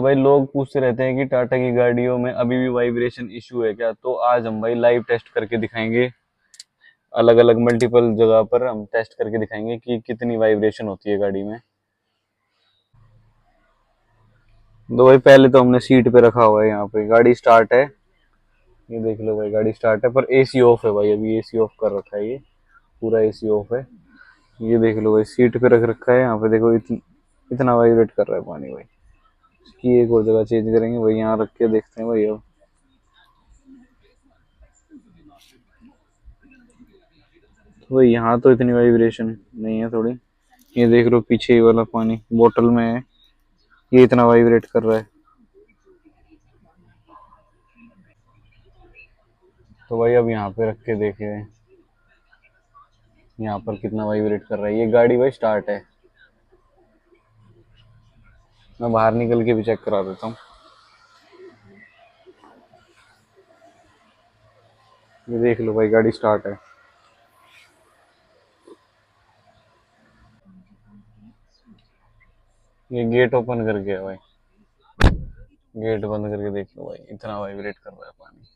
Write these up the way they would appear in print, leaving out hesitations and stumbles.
भाई लोग पूछते रहते हैं कि टाटा की गाड़ियों में अभी भी वाइब्रेशन इशू है क्या, तो आज हम भाई लाइव टेस्ट करके दिखाएंगे। अलग अलग मल्टीपल जगह पर हम टेस्ट करके दिखाएंगे कि कितनी वाइब्रेशन होती है गाड़ी में। तो भाई पहले तो हमने सीट पे रखा हुआ है, यहाँ पे गाड़ी स्टार्ट है। ये देख लो भाई, गाड़ी स्टार्ट है पर एसी ऑफ है भाई, अभी एसी ऑफ कर रखा है, ये पूरा एसी ऑफ है। ये देख लो भाई, सीट पे रख रखा है, यहाँ पे देखो इतना वाइब्रेट कर रहा है पानी भाई। इसकी एक और जगह चेंज करेंगे भाई, यहाँ रख के देखते हैं भाई अब। तो भाई यहाँ तो इतनी वाइब्रेशन नहीं है, थोड़ी। ये देख लो पीछे ये वाला पानी बोतल में है, ये इतना वाइब्रेट कर रहा है। तो भाई अब यहाँ पे रख के देखे, यहाँ पर कितना वाइब्रेट कर रहा है। ये गाड़ी भाई स्टार्ट है, मैं बाहर निकल के भी चेक करा देता हूँ। ये देख लो भाई, गाड़ी स्टार्ट है। ये गेट ओपन करके है भाई, गेट बंद करके देख लो भाई, इतना वाइब्रेट कर रहा है पानी।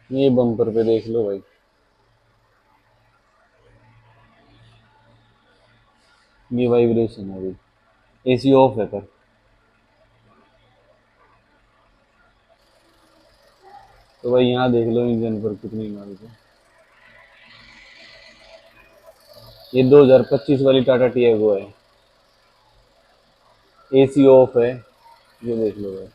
ये बम्पर पे देख लो भाई, ये वाइब्रेशन है अभी, एसी ऑफ है पर। तो भाई यहाँ देख लो इंजन पर कितनी नॉइज है। ये 2025 वाली टाटा टियागो है, एसी ऑफ है। ये देख लो भाई।